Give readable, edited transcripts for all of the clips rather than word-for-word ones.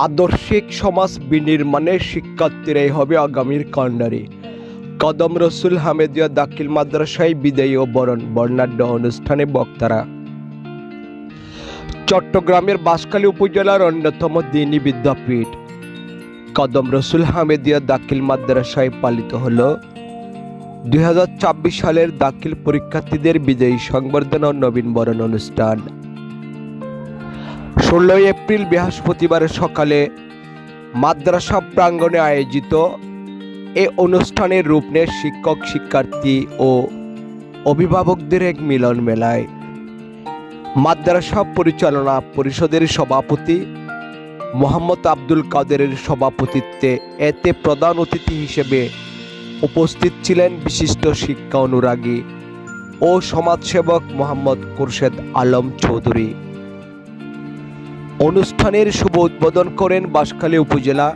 আদর্শিক সমাজ বিনির্মাণে শিক্ষার্থীরাই হবে আগামীর কাণ্ডারি। কদম রসুল হামেদিয়া দাখিল মাদ্রাসায় বিদায়ী ও বরণ বর্ণাঢ্য অনুষ্ঠানে বক্তারা। চট্টগ্রামের বাঁশখালী উপজেলার অন্যতম দ্বীনী বিদ্যাপীঠ কদম রসুল হামেদিয়া দাখিল মাদ্রাসায় পালিত হল 2024 সালের দাখিল পরীক্ষার্থীদের বিদায়ী সংবর্ধনা ও নবীনবরণ অনুষ্ঠান। 16 এপ্রিল বৃহস্পতিবার সকালে মাদ্রাসা প্রাঙ্গণে আয়োজিত এ অনুষ্ঠানের রূপ নেয় শিক্ষক, শিক্ষার্থী ও অভিভাবকদের এক মিলন মেলায়। মাদ্রাসা পরিচালনা পরিষদের সভাপতি মোহাম্মদ আব্দুল কাদেরের সভাপতিত্বে এতে প্রধান অতিথি হিসেবে উপস্থিত ছিলেন বিশিষ্ট শিক্ষা অনুরাগী ও সমাজসেবক মোহাম্মদ খুরশেদ আলম চৌধুরী। অনুষ্ঠানের শুভ উদ্বোধন করেন বাঁশখালী উপজেলা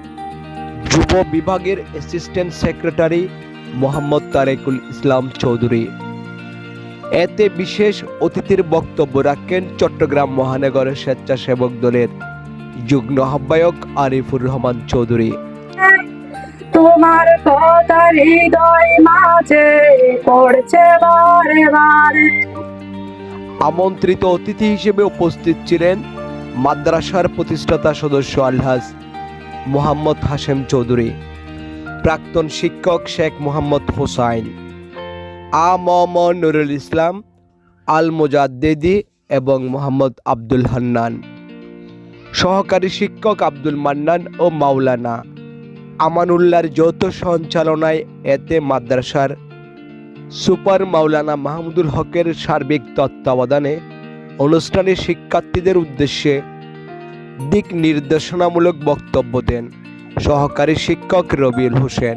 যুব বিভাগের অ্যাসিস্ট্যান্ট সেক্রেটারি মোহাম্মদ তারেকুল ইসলাম চৌধুরী। এতে বিশেষ অতিথির বক্তব্য রাখেন চট্টগ্রাম মহানগরের স্বেচ্ছাসেবক দলের যুগ্ম আহ্বায়ক আরিফুর রহমান চৌধুরী। তোমার কথা হৃদয় মাঝে পড়ছে বারে বারে। আমন্ত্রিত অতিথি হিসেবে উপস্থিত ছিলেন মাদ্রাসার প্রতিষ্ঠাতা সদস্য আলহাজ মোহাম্মদ হাশেম চৌধুরী, প্রাক্তন শিক্ষক শেখ মোহাম্মদ হোসাইন, আ.ম.ম. নুরুল ইসলাম আল মুজাদ্দিদি এবং মোহাম্মদ আব্দুল হান্নান, সহকারী শিক্ষক আব্দুল মান্নান ও মাওলানা আমানুল্লাহর যৌথ সঞ্চালনায়। এতে মাদ্রাসার সুপার মাওলানা মাহমুদুল হকের সার্বিক তত্ত্বাবধানে অনুষ্ঠানে শিক্ষার্থীদের উদ্দেশ্যে দিক নির্দেশনামূলক বক্তব্য দেন সহকারী শিক্ষক রবিউল হোসেন,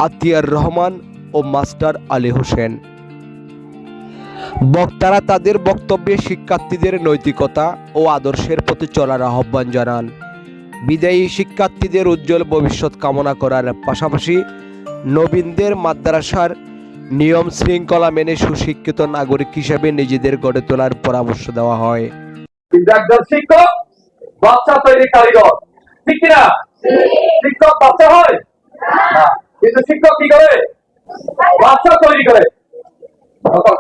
আতিয়ার রহমান ও মাস্টার আলী হোসেন। বক্তারা তাদের বক্তব্যে শিক্ষার্থীদের নৈতিকতা ও আদর্শের প্রতি চলার আহ্বান জানান। বিদায়ী শিক্ষার্থীদের উজ্জ্বল ভবিষ্যৎ কামনা করার পাশাপাশি নবীনদের মাদ্রাসার নিয়ম শৃঙ্খলা মেনে সুশিক্ষিত নাগরিক হিসেবে নিজেদের গড়ে তোলার পরামর্শ দেওয়া হয়। একজন শিক্ষক বাচ্চা তৈরি কারিগর, ঠিক কিনা? শিক্ষক বাচ্চা হয় না, কিন্তু শিক্ষক কি করে? বাচ্চা তৈরি করে।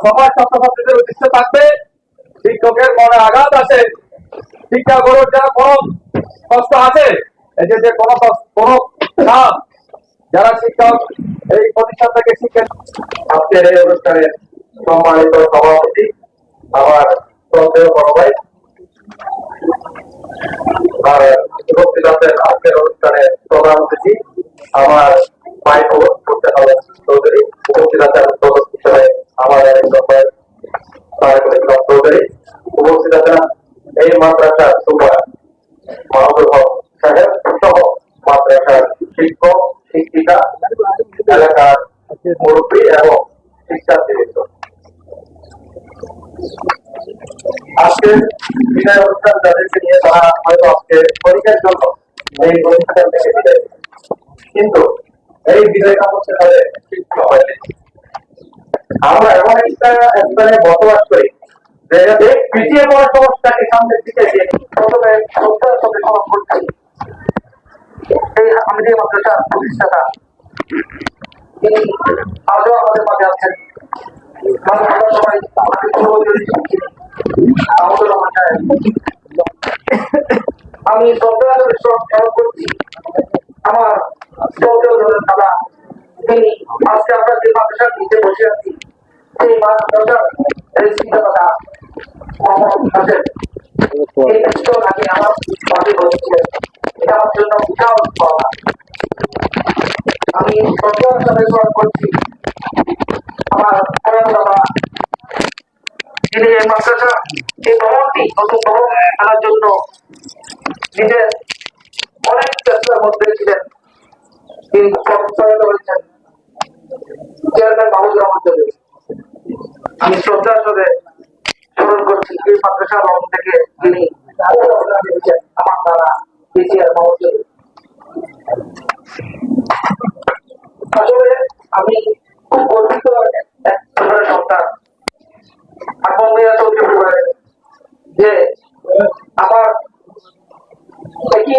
সমাজ ছাত্রছাত্রীদের উদ্দেশ্য থাকবে, শিক্ষকের মনে আঘাত আসে, শিক্ষা গড়ার যারা কোনো কষ্ট আছে, এই যে কোনো কাজ যারা শিক্ষক এই প্রতিষ্ঠান থেকে শিক্ষা। আজকের এই অনুষ্ঠানের সম্মানিত সভাপতি আমার শ্রদ্ধেয় বড় ভাই, আর উপস্থিত আছেন আজকের অনুষ্ঠানের প্রধান অতিথি আমার ভাই খুরশেদ আলম চৌধুরী, উপস্থিত আছেন প্রধান হিসেবে আমার তারেকুল ইসলাম চৌধুরী, উপস্থিত আছেন এই মাদ্রাসার সুপার মাহমুদুল হক সাহেব সহ মাদ্রাসার শিক্ষক, শিক্ষিকা, এলাকার মুরব্বী এবং শিক্ষার্থীবৃন্দ। আজকে বিদায় অনুষ্ঠান যাদেরকে নিয়ে তারা হয়তো আজকে পরীক্ষার জন্য এই অনুষ্ঠান থেকে বিদায়, কিন্তু এই বিদায়টা হচ্ছে তাদের শিক্ষা হয়নি। আমরা এমন একটা স্থানে বসবাস করি যেটাতে পিছিয়ে পড়া সমস্যাকে সামনের দিকে প্রথমে শ্রদ্ধার সাথে স্মরণ করছি এই আমাদের মাদ্রাসার প্রতিষ্ঠাতা, তিনি আজও আমাদের মাঝে আছেন। আমি শ্রদ্ধার সাথে স্মরণ করছি আমার দাদা, তিনি আজকে আমরা যে মাদ্রাসার নিচে বসে আছি সেই মাদ্রাসার এই শিক্ষকতা মোহাম্মদ হাশেম, এই কিছুক্ষণ আগে আমার পাশে বসেছিলেন। এটা আমার জন্য বিশাল পাওয়া। আমি শ্রদ্ধার সাথে স্মরণ করছি আমার দাদা, তিনি এই মাদ্রাসা এই ভবনটি নতুন ভবন আনার জন্য নিজের অনেক চেষ্টার মধ্যে ছিলেন। তিনি প্রচারিত হয়েছেন চেয়ারম্যান মাহমুদুর রহমান চৌধুরী। আমি শ্রদ্ধার সাথে স্মরণ করছি এই মাদ্রাসা ভবন থেকে তিনি আমার দ্বারা বিসিআর মাহমুদ চৌধুরী। আসলে আমি খুব গর্বিত এক সন্তান আপন মিয়া চৌধুরী পরিবারের, যে আমার একই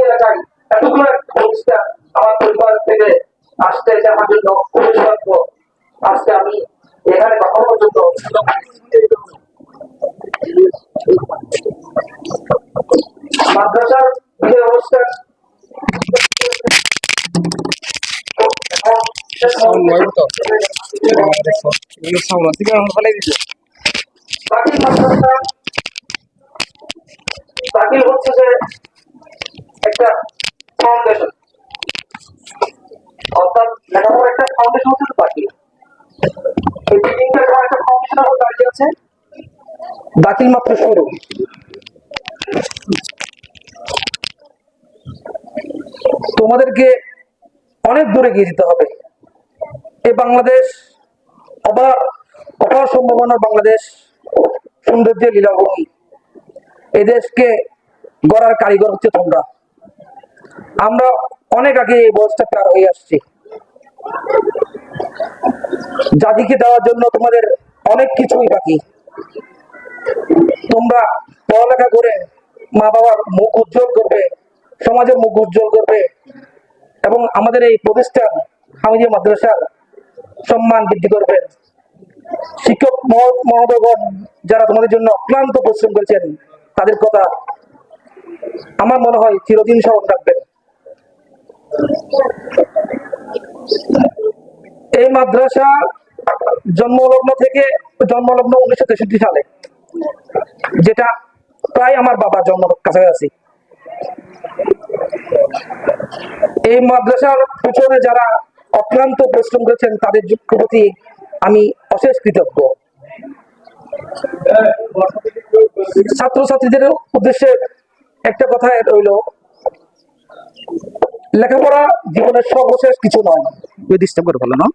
আমার জন্য খুবই সৌভাগ্য। আজকে আমি এখানে কখনো পর্যন্ত মাদ্রাসার যে অবস্থা দাখিল হচ্ছে যে একটা ফাউন্ডেশন, অর্থাৎ লেখাপড়ার একটা ফাউন্ডেশন হচ্ছে দাখিল। এই বিল্ডিংটা যখন একটা ফাউন্ডেশনের উপর দাঁড়িয়ে আছে, দাখিল মাত্র শুরু। তোমাদেরকে অনেক দূরে গিয়ে যেতে হবে। এই বাংলাদেশ অপার সম্ভাবনার বাংলাদেশ, সৌন্দর্যের লীলাভূমি। এই দেশকে গড়ার কারিগর হচ্ছে তোমরা। আমরা অনেক আগে এই বয়সটা পার হয়ে আসছি। জাতিকে দেওয়ার জন্য তোমাদের অনেক কিছুই বাকি। তোমরা পড়ালেখা করে মা বাবার মুখ উজ্জ্বল করবে, সমাজের মুখ উজ্জ্বল করবে এবং আমাদের এই প্রতিষ্ঠান হামিদিয়া মাদ্রাসার সম্মান বৃদ্ধি করবে। শিক্ষক মহোদয়গণ যারা তোমাদের জন্য অক্লান্ত পরিশ্রম করেছেন, তাদের কথা আমার মনে হয় চিরদিন স্মরণ রাখবেন। এই মাদ্রাসা জন্মলগ্ন 1963 সালে, যেটা প্রায় আমার বাবার জন্ম কাছাকাছি। এই মাদ্রাসার পিছনে যারা অক্লান্ত পরিশ্রম করেছেন, তাদের প্রতি আমি অশেষ কৃতজ্ঞ। ছাত্রছাত্রীদের উদ্দেশ্যে একটা কথা রইল, লেখাপড়া জীবনের সর্বশেষ কিছু নয়। ডিস্টার্ব করে ভালো না।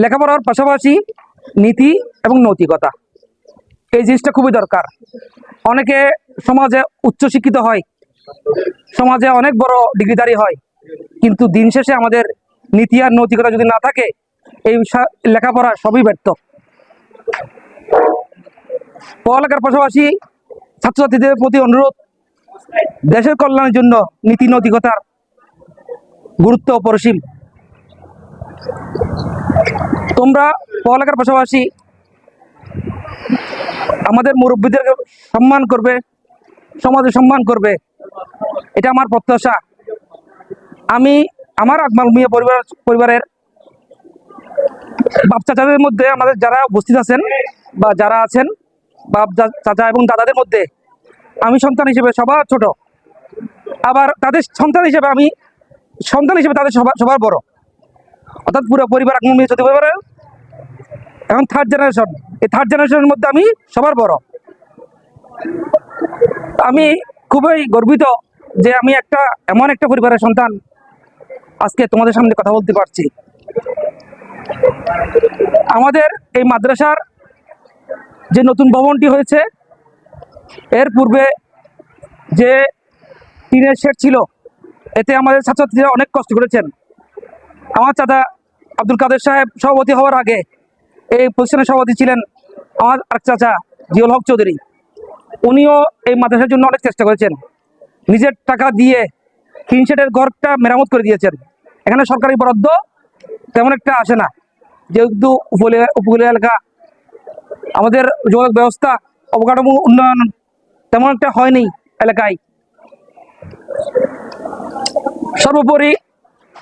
লেখাপড়ার পাশাপাশি নীতি এবং নৈতিকতা, এই জিনিসটা খুবই দরকার। অনেকে সমাজে উচ্চশিক্ষিত হয়, সমাজে অনেক বড় ডিগ্রিধারী হয়, কিন্তু দিন শেষে আমাদের নীতি আর নৈতিকতা যদি না থাকে, এই লেখাপড়া সবই ব্যর্থ। পড়ালেখার পাশাপাশি ছাত্রছাত্রীদের প্রতি অনুরোধ, দেশের কল্যাণের জন্য নীতি নৈতিকতার গুরুত্ব অপরিসীম। তোমরা পড়ালেখার পাশাপাশি আমাদের মুরব্বীদেরকে সম্মান করবে, সমাজে সম্মান করবে, এটা আমার প্রত্যাশা। আমি আমার আকমাল মিয়া পরিবারের বাপ চাচাদের মধ্যে আমাদের যারা উপস্থিত আছেন বা যারা আছেন, বাপ চাচা এবং দাদাদের মধ্যে আমি সন্তান হিসেবে সবার ছোট, আবার তাদের সন্তান হিসেবে আমি তাদের সবার বড়, অর্থাৎ পুরো পরিবার আকমাল মিয়া চৌধুরী পরিবারের এখন থার্ড জেনারেশন। এই থার্ড জেনারেশনের মধ্যে আমি সবার বড়। আমি খুবই গর্বিত যে আমি এমন একটা পরিবারের সন্তান, আজকে তোমাদের সামনে কথা বলতে পারছি। আমাদের এই মাদ্রাসার যে নতুন ভবনটি হয়েছে, এর পূর্বে যে টিনের শেড ছিল, এতে আমাদের ছাত্রছাত্রীরা অনেক কষ্ট করেছেন। আমার চাচা আব্দুল কাদের সাহেব সভাপতি হওয়ার আগে এই প্রতিষ্ঠানের সভাপতি ছিলেন আমার আরেক চাচা জিয়াউল হক চৌধুরী। উনিও এই মাদ্রাসার জন্য অনেক চেষ্টা করেছেন, নিজের টাকা দিয়ে টিন শেডের ঘরটা মেরামত করে দিয়েছেন। এখানে সরকারি বরাদ্দ তেমন একটা আসে না, যেহেতু উপকূলীয় এলাকা, আমাদের যোগাযোগ ব্যবস্থা, অবকাঠামো উন্নয়ন তেমন একটা হয়নি এলাকায়। সর্বোপরি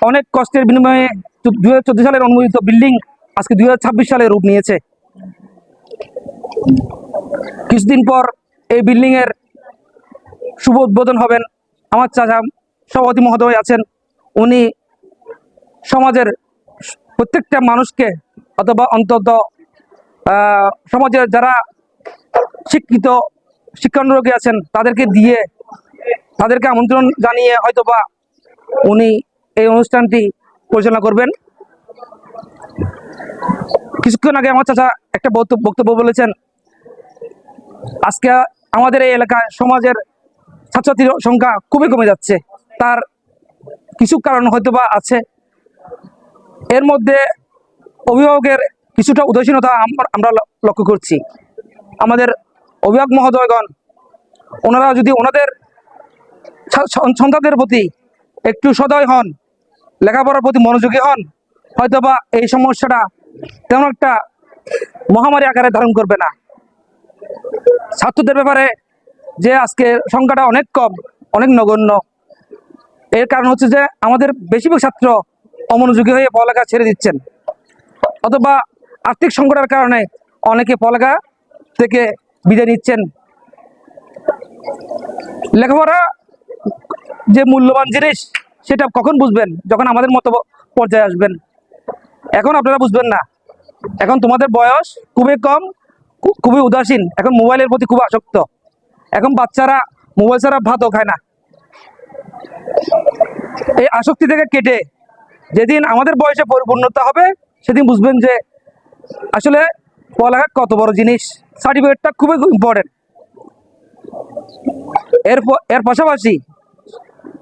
অনেক কষ্টের বিনিময়ে 2014 সালের অনুমোদিত বিল্ডিং আজকে 2026 সালে রূপ নিয়েছে। কিছুদিন পর এই বিল্ডিং এর শুভ উদ্বোধন হবেন। আমার চাচা সভাপতি মহোদয় আছেন, উনি সমাজের প্রত্যেকটা মানুষকে, অথবা অন্তত সমাজের যারা শিক্ষিত শিক্ষানুরাগী আছেন, তাদেরকে আমন্ত্রণ জানিয়ে হয়তোবা উনি এই অনুষ্ঠানটি পরিচালনা করবেন। কিছুক্ষণ আগে আমার চাচা একটা বক্তব্য বলেছেন, আজকে আমাদের এই এলাকায় সমাজের ছাত্রছাত্রীর সংখ্যা খুবই কমে যাচ্ছে। তার কিছু কারণ হয়তোবা আছে, এর মধ্যে অভিভাবকের কিছুটা উদাসীনতা আমরা লক্ষ্য করছি। আমাদের অভিভাবক মহোদয়গণ, ওনারা যদি ওনাদের সন্তানদের প্রতি একটু সদয় হন, লেখাপড়ার প্রতি মনোযোগী হন, হয়তোবা এই সমস্যাটা তেমন একটা মহামারী আকারে ধারণ করবে না। ছাত্রদের ব্যাপারে যে আজকে সংখ্যাটা অনেক কম, অনেক নগণ্য, এর কারণ হচ্ছে যে আমাদের বেশিরভাগ ছাত্র অমনোযোগী হয়ে পড়ালেখা ছেড়ে দিচ্ছেন, অথবা আর্থিক সংকটের কারণে অনেকে পড়ালেখা থেকে বিদায় নিচ্ছেন। লেখাপড়া যে মূল্যবান জিনিস সেটা কখন বুঝবেন? যখন আমাদের মতো পর্যায়ে আসবেন। এখন আপনারা বুঝবেন না, এখন তোমাদের বয়স খুবই কম, খুবই উদাসীন, এখন মোবাইলের প্রতি খুব আসক্ত। এখন বাচ্চারা মোবাইল ছাড়া ভাতও খায় না। এই আসক্তি থেকে কেটে যেদিন আমাদের বয়সে পরিপূর্ণতা হবে সেদিন বুঝবেন যে আসলে পড়ালেখা কত বড় জিনিস, সার্টিফিকেটটা খুবই ইম্পর্টেন্ট। এর পাশাপাশি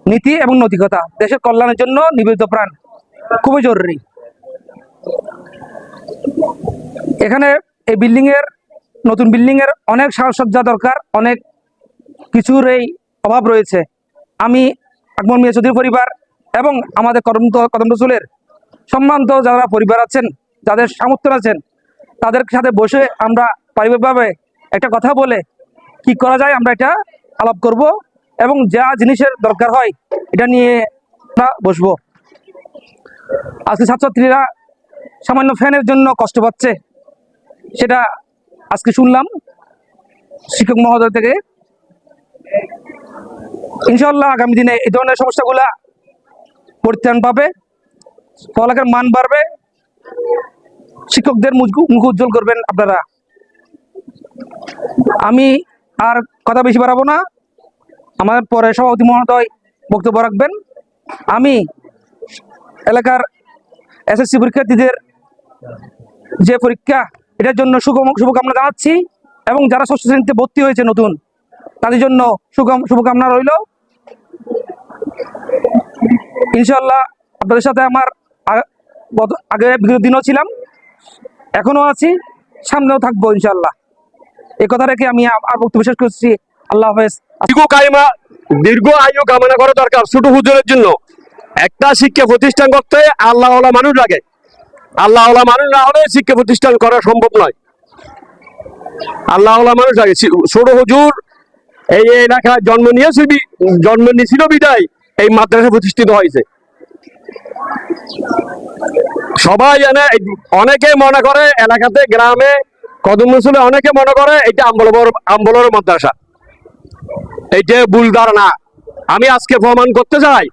নীতি এবং নৈতিকতা, দেশের কল্যাণের জন্য নিবেদিত প্রাণ খুবই জরুরি। এখানে এই নতুন বিল্ডিং এর অনেক সাজসজ্জা দরকার, অনেক কিছুর এই অভাব রয়েছে। আমি আকমল মিয়া চৌধুরী পরিবার এবং আমাদের কদম রসুলের সম্মানিত যারা পরিবার আছেন, যাদের সামর্থ্য আছেন, তাদের সাথে বসে আমরা পারিবারিকভাবে একটা কথা বলে কি করা যায় আমরা এটা আলাপ করব, এবং যা জিনিসের দরকার হয় এটা নিয়ে আমরা বসবো। আজকে ছাত্রছাত্রীরা সামান্য ফ্যানের জন্য কষ্ট পাচ্ছে, সেটা আজকে শুনলাম শিক্ষক মহোদয় থেকে। ইনশাআল্লাহ আগামী দিনে এই ধরনের সমস্যাগুলা পরিত্রাণ পাবে, পড়ালেখার মান বাড়বে, শিক্ষকদের মুখ উজ্জ্বল করবেন আপনারা। আমি আর কথা বেশি বাড়াবো না, আমার পরে সভাপতি মহোদয় বক্তব্য রাখবেন। আমি এলাকার এসএসসি পরীক্ষার্থীদের যে পরীক্ষা, এটার জন্য শুভকামনা জানাচ্ছি, এবং যারা ষষ্ঠ শ্রেণীতে ভর্তি হয়েছে নতুন, তাদের জন্য শুভকামনা রইল। ইনশাআল্লাহ আপনাদের সাথে আমার আগে বিগত দিনও ছিলাম, এখনো আছি, সামনেও থাকবো ইনশাআল্লাহ। এই কথা রেখে আমি আর বক্তব্য শেষ করছি। আল্লাহ হাফেজ। দীর্ঘ আয়ু কামনা করা দরকার। ছোট হুজুরের জন্য একটা শিক্ষা প্রতিষ্ঠান করতে আল্লাহ মানুষ লাগে। আল্লাহ মানুষ না হলে শিক্ষা প্রতিষ্ঠান করা সম্ভব নয়। আল্লাহ মানুষ লাগে। ছোট হুজুর এই এলাকায় জন্ম নিয়েছিল বিদায় এই মাদ্রাসা প্রতিষ্ঠিত হয়েছে। সবাই জানে, অনেকে মনে করে এলাকাতে, গ্রামে, কদম রসুলে অনেকে মনে করে এটা আম্বলর মাদ্রাসা। এইটা ভুল ধারণা। আমি আজকে প্রমাণ করতে চাই।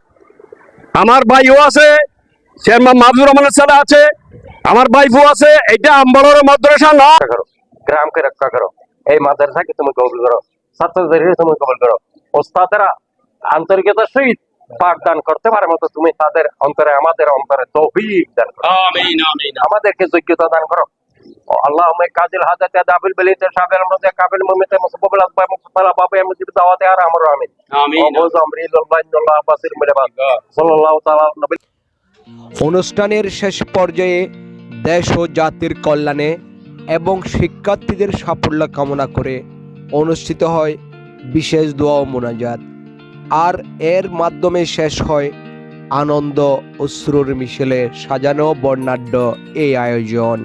আমার ভাইও আছে, চেয়ারম্যান মাহবুবুর রহমানের ছেলে আছে, আমার ভাইফও আছে। এটা আম্বলর মাদ্রাসা না। গ্রামকে রক্ষা করো, এই মাদ্রাসাকে তুমি কবুল করো, ছাত্রদেরকে তুমি কবুল করো। ওস্তাদেরা আন্তরিকতার সহিত পাঠদান করতে পারে মতো তুমি তাদের অন্তরে, আমাদের অন্তরে তৌফিক দান করো। আমিন আমিন। আমাদেরকে যোগ্যতা দান করো। اللهم كاجل هذا تدابل بليت شابل المرضى قابل ممت مسبب الاسباب مقتلا باب يمجد دعوات يا رحمن الرحيم امين وهو امر الله ان الله بصير بالعباد صلى الله تعالى على অনুষ্ঠানের শেষ পর্যায়ে দেশ ও জাতির কল্যাণে এবং শিক্ষার্থীদের সাফল্য কামনা করে অনুষ্ঠিত হয় বিশেষ দোয়া ও মোনাজাত, আর এর মাধ্যমে শেষ হয় আনন্দ অশ্রুর মিশেলে সাজানো বর্ণাঢ্য এই আয়োজন।